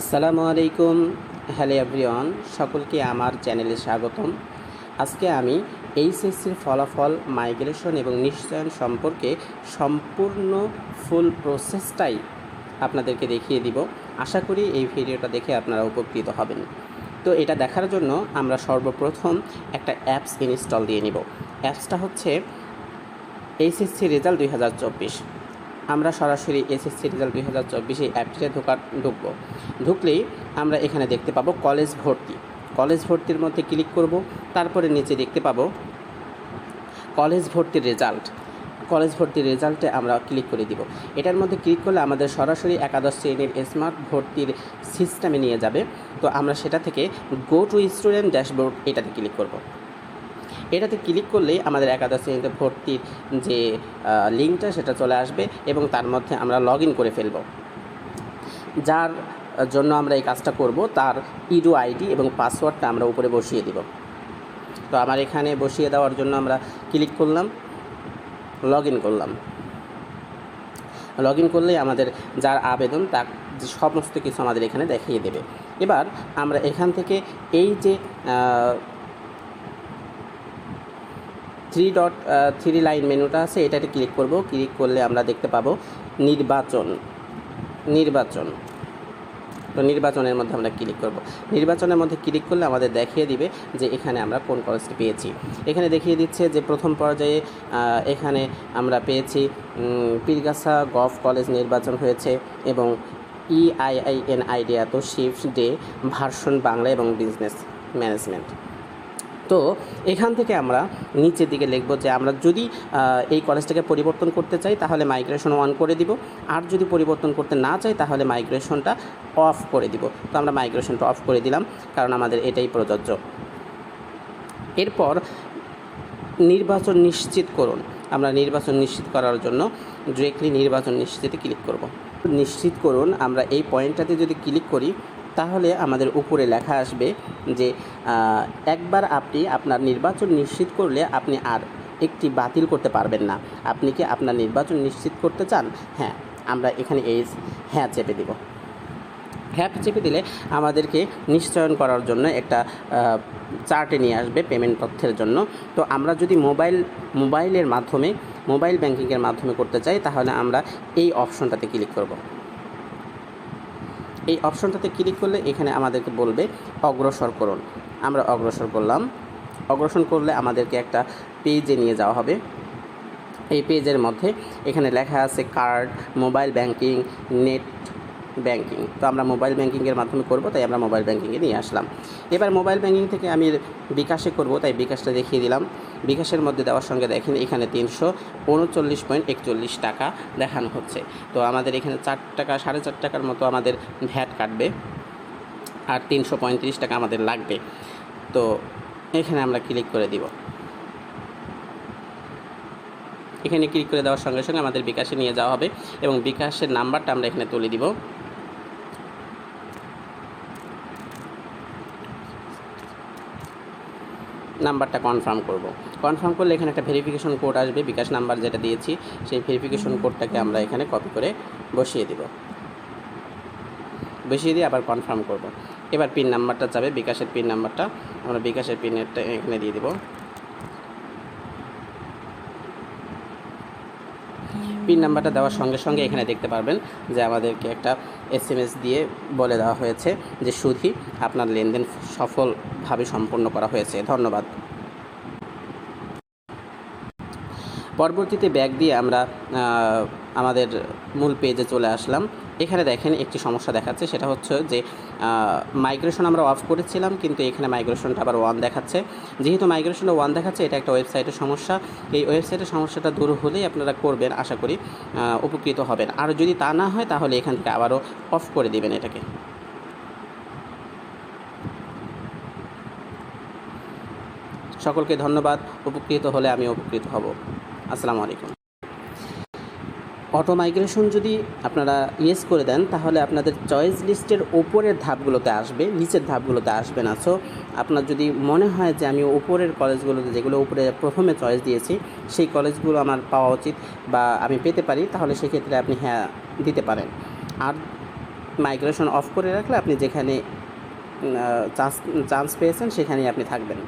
আসসালামু আলাইকুম। Hello everyone, সকলকে আমার চ্যানেলে স্বাগতম। আজকে আমি এইচএসসির ফলাফল মাইগ্রেশন এবং নিশ্চয়ন সম্পর্কে সম্পূর্ণ ফুল প্রসেসটাই আপনাদেরকে দেখিয়ে দিব। আশা করি এই ভিডিওটা দেখে আপনারা উপকৃত হবেন। তো এটা দেখার জন্য আমরা সর্বপ্রথম একটা অ্যাপস ইনস্টল দিয়ে নিব। অ্যাপসটা হচ্ছে এইচএসসি রেজাল্ট 2024। আমরা সরাসরি এসএসসি রেজাল্ট 2024 এই অ্যাপটিতে ঢুকবো। ঢুকলেই আমরা এখানে দেখতে পাবো কলেজ ভর্তি। কলেজ ভর্তির মধ্যে ক্লিক করব। তারপরে নিচে দেখতে পাবো কলেজ ভর্তির রেজাল্ট। কলেজ ভর্তির রেজাল্টে আমরা ক্লিক করে দিব। এটার মধ্যে ক্লিক করলে আমাদের সরাসরি একাদশ শ্রেণীর স্মার্ট ভর্তির সিস্টেমে নিয়ে যাবে। তো আমরা সেটা থেকে গো টু স্টুডেন্ট ড্যাশবোর্ড এটাতে ক্লিক করব। এটাতে ক্লিক করলেই আমাদের একাদশ শ্রেণীতে ভর্তির যে লিঙ্কটা সেটা চলে আসবে এবং তার মধ্যে আমরা লগ ইন করে ফেলব। যার জন্য আমরা এই কাজটা করব তার ইডু আইডি এবং পাসওয়ার্ডটা আমরা উপরে বসিয়ে দিব। তো আমার এখানে বসিয়ে দেওয়ার জন্য আমরা ক্লিক করলাম, লগ ইন করলাম। লগ ইন করলেই আমাদের যার আবেদন তার সমস্ত কিছু আমাদের এখানে দেখিয়ে দেবে। এবার আমরা এখান থেকে এই যে 3 লাইন মেনুটা আছে এটাতে ক্লিক করব। ক্লিক করলে আমরা দেখতে পাবো নির্বাচন। তো নির্বাচনের মধ্যে আমরা ক্লিক করব। নির্বাচনের মধ্যে ক্লিক করলে আমাদের দেখিয়ে দিবে যে এখানে আমরা কোন কলেজটি পেয়েছি। এখানে দেখিয়ে দিচ্ছে যে প্রথম পর্যায়ে এখানে আমরা পেয়েছি পীরগাছা গভ কলেজ নির্বাচন হয়েছে এবং EIIN আইডিয়া তো শিফট ডে ভার্সন বাংলা এবং বিজনেস ম্যানেজমেন্ট। তো এখান থেকে আমরা নিচের দিকে লিখব যে আমরা যদি এই কলেজটাকে পরিবর্তন করতে চাই তাহলে মাইগ্রেশন অন করে দিব, আর যদি পরিবর্তন করতে না চাই তাহলে মাইগ্রেশনটা অফ করে দিব। তো আমরা মাইগ্রেশনটা অফ করে দিলাম, কারণ আমাদের এটাই প্রযোজ্য। এরপর নির্বাচন নিশ্চিত করুন। আমরা নির্বাচন নিশ্চিত করার জন্য ডিরেক্টলি নির্বাচন নিশ্চিতে ক্লিক করব। নিশ্চিত করুন আমরা এই পয়েন্টটাতে যদি ক্লিক করি তাহলে আমাদের উপরে লেখা আসবে যে একবার আপনি আপনার নির্বাচন নিশ্চিত করলে আপনি আর একটি বাতিল করতে পারবেন না। আপনি কি আপনার নির্বাচন নিশ্চিত করতে চান? হ্যাঁ, আমরা এখানে হ্যাঁ চেপে দিব। হ্যাঁ চেপে দিলে আমাদেরকে নিশ্চয়ন করার জন্য একটা চার্টে নিয়ে আসবে পেমেন্ট তথ্যের জন্য। তো আমরা যদি মোবাইলের মাধ্যমে মোবাইল ব্যাংকিংয়ের মাধ্যমে করতে চাই তাহলে আমরা এই অপশনটাতে ক্লিক করব। এই অপশনটাতে ক্লিক করলে এখানে আমাদেরকে বলবে অগ্রসর করুন। আমরা অগ্রসর করলাম। অগ্রসর করলে আমাদেরকে একটা পেজে নিয়ে যাওয়া হবে। এই পেজের মধ্যে এখানে লেখা আছে card, mobile banking, net banking. তো আমরা মোবাইল ব্যাংকিংয়ের মাধ্যমে করব, তাই আমরা মোবাইল ব্যাংকিংয়ে নিয়ে আসলাম। এবার মোবাইল ব্যাংকিং থেকে আমি বিকাশে করব, তাই বিকাশটা দেখিয়ে দিলাম। বিকাশের মধ্যে দেওয়ার সঙ্গে দেখেন এখানে 339.41 টাকা দেখানো হচ্ছে। তো আমাদের এখানে 4 টাকা 4.5 টাকার মতো আমাদের ভ্যাট কাটবে, আর 335 টাকা আমাদের লাগবে। তো এখানে আমরা ক্লিক করে দিব। এখানে ক্লিক করে দেওয়ার সঙ্গে সঙ্গে আমাদের বিকাশে নিয়ে যাওয়া হবে এবং বিকাশের নাম্বারটা আমরা এখানে তুলে দিব। নাম্বারটা কনফার্ম করব। কনফার্ম করলে এখানে একটা ভেরিফিকেশন কোড আসবে। বিকাশ নাম্বার যেটা দিয়েছি সেই ভেরিফিকেশন কোডটাকে আমরা এখানে কপি করে বসিয়ে দিব। বসিয়ে দিয়ে আবার কনফার্ম করব। এবার পিন নাম্বারটা যাবে, বিকাশের পিন নাম্বারটা আমরা বিকাশের পিনটা এখানে দিয়ে দেব। পিন নাম্বারটা দেওয়ার সঙ্গে সঙ্গে এখানে দেখতে পারবেন যে আমাদেরকে একটা SMS দিয়ে বলে দেওয়া হয়েছে যে শুধু আপনার লেনদেন সফলভাবে সম্পন্ন করা হয়েছে, ধন্যবাদ। পরবর্তীতে ব্যাক দিয়ে আমরা আমাদের মূল পেজে চলে আসলাম। এখানে দেখেন একটি সমস্যা দেখাচ্ছে, সেটা হচ্ছে যে মাইগ্রেশন আমরা অফ করেছিলাম কিন্তু এখানে মাইগ্রেশনটা আবার 1 দেখাচ্ছে। যেহেতু মাইগ্রেশনটা 1 দেখাচ্ছে, এটা একটা ওয়েবসাইটের সমস্যা। এই ওয়েবসাইটের সমস্যাটা দূর হলেই আপনারা করবেন, আশা করি উপকৃত হবেন। আর যদি তা না হয় তাহলে এখান থেকে আবারও অফ করে দেবেন এটাকে। সকলকে ধন্যবাদ। উপকৃত হলে আমি উপকৃত হব। আসসালামু আলাইকুম। অটো মাইগ্রেশন যদি আপনারা ইয়েস করে দেন তাহলে আপনাদের চয়েস লিস্টের ওপরের ধাপগুলোতে আসবে, নিচের ধাপগুলোতে আসবে না। সো আপনার যদি মনে হয় যে আমি ওপরের কলেজগুলোতে, যেগুলো উপরে প্রথমে চয়েস দিয়েছি, সেই কলেজগুলো আমার পাওয়া উচিত বা আমি পেতে পারি, তাহলে সেক্ষেত্রে আপনি হ্যাঁ দিতে পারেন। আর মাইগ্রেশন অফ করে রাখলে আপনি যেখানে চান্স পেয়েছেন সেখানেই আপনি থাকবেন।